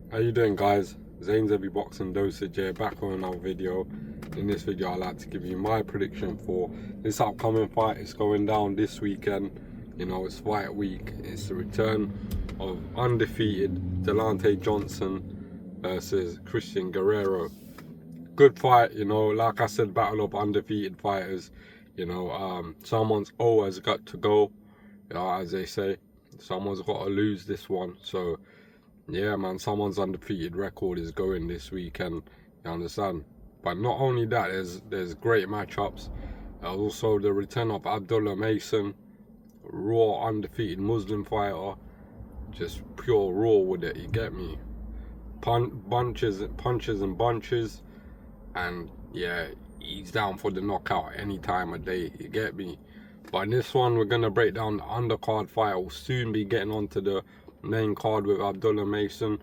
How you doing, guys? Zane's Every Boxing Dosage here, back on another video. In this video I'd like to give you my prediction for this upcoming fight. It's going down this weekend. You know, it's fight week. It's the return of undefeated Delante Johnson versus Christian Guerrero. Good fight, you know, like I said, battle of undefeated fighters. You know, someone's always got to go, you know, as they say. Someone's got to lose this one, so yeah, man, someone's undefeated record is going this weekend, you understand? But not only that, there's great matchups. Also the return of Abdullah Mason, raw undefeated Muslim fighter, just pure raw with it, you get me? Punches and bunches, and yeah, he's down for the knockout any time of day, you get me? But in this one, we're gonna break down the undercard fight. We'll soon be getting onto the main card with Abdullah Mason.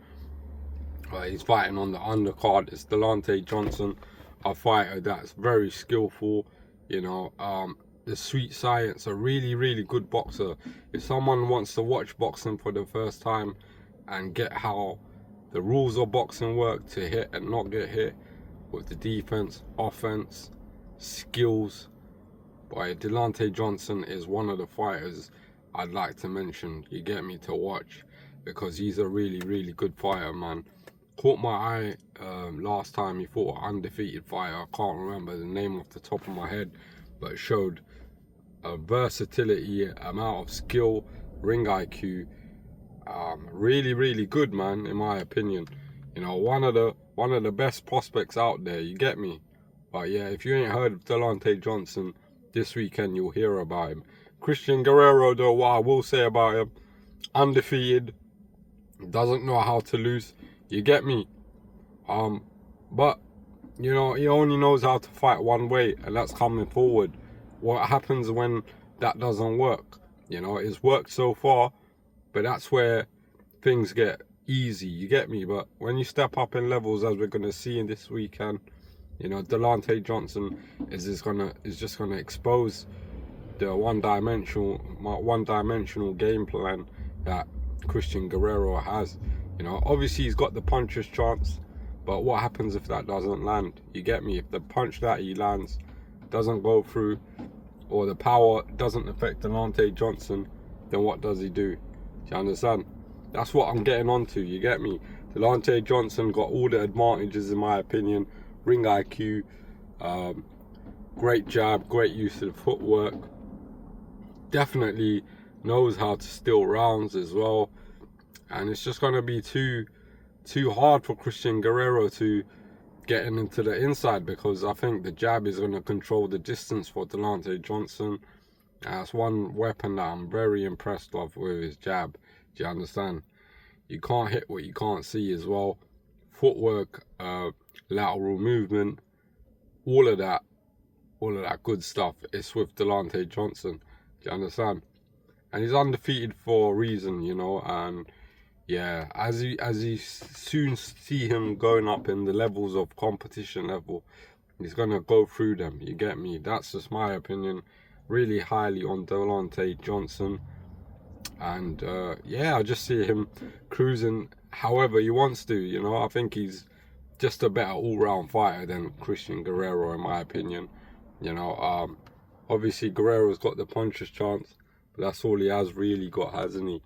He's fighting on the undercard. It's Delante Johnson, a fighter that's very skillful. You know, the sweet science, a really good boxer. If someone wants to watch boxing for the first time and get how the rules of boxing work, to hit and not get hit with the defense, offense, skills, boy, Delante Johnson is one of the fighters I'd like to mention, you get me, to watch, because he's a really good fighter, man. Caught my eye last time he fought an undefeated fighter. I can't remember the name off the top of my head, but it showed a versatility, amount of skill, ring IQ. Really good, man, in my opinion. You know, one of the best prospects out there, you get me. But yeah, if you ain't heard of Delante Johnson, this weekend you'll hear about him. Christian Guerrero, though, what I will say about him, undefeated, doesn't know how to lose, you get me? But you know, he only knows how to fight one way, and that's coming forward. What happens when that doesn't work? You know, it's worked so far, but that's where things get easy, you get me? But when you step up in levels, as we're gonna see in this weekend, you know, Delante Johnson is just gonna expose the one-dimensional game plan that Christian Guerrero has. You know, obviously he's got the puncher's chance, but what happens if that doesn't land? You get me? If the punch that he lands doesn't go through, or the power doesn't affect Delante Johnson, then what does he do? Do you understand? That's what I'm getting onto, you get me? Delante Johnson got all the advantages, in my opinion. Ring IQ, great jab, great use of the footwork. Definitely knows how to steal rounds as well. And it's just going to be too hard for Christian Guerrero to get into the inside, because I think the jab is going to control the distance for Delante Johnson. That's one weapon that I'm very impressed with his jab. Do you understand? You can't hit what you can't see as well. Footwork, lateral movement, all of that good stuff is with Delante Johnson. Do you understand? And he's undefeated for a reason, you know. And yeah, as you soon see him going up in the levels of competition level, he's gonna go through them, you get me? That's just my opinion. Really highly on Delante Johnson. And yeah, I just see him cruising however he wants to, you know. I think he's just a better all-round fighter than Christian Guerrero, in my opinion. You know, obviously Guerrero's got the puncher's chance, but that's all he has really got, hasn't he?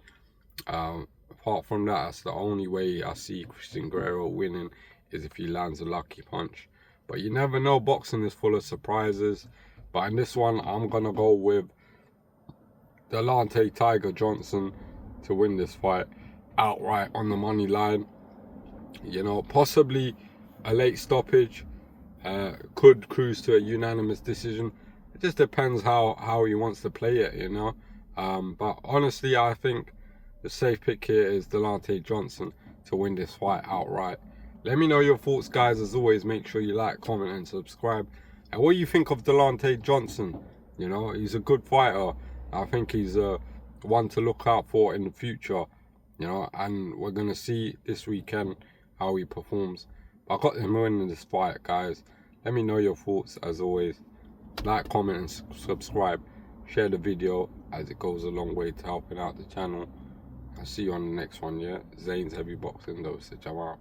Apart from that, that's the only way I see Christian Guerrero winning, is if he lands a lucky punch. But you never know, boxing is full of surprises. But in this one, I'm gonna go with Delante Tiger Johnson to win this fight outright on the money line. You know, possibly a late stoppage, could cruise to a unanimous decision. It just depends how he wants to play it, you know. But honestly, I think the safe pick here is Delante Johnson to win this fight outright. Let me know your thoughts, guys. As always, make sure you like, comment and subscribe. And what do you think of Delante Johnson? You know, he's a good fighter. I think he's one to look out for in the future, you know, and we're going to see this weekend how he performs. But I got him winning this fight, guys. Let me know your thoughts, as always. Like, comment and subscribe. Share the video, as it goes a long way to helping out the channel. I'll see you on the next one, yeah? Zane's Heavy Boxing Dosage. I'm out.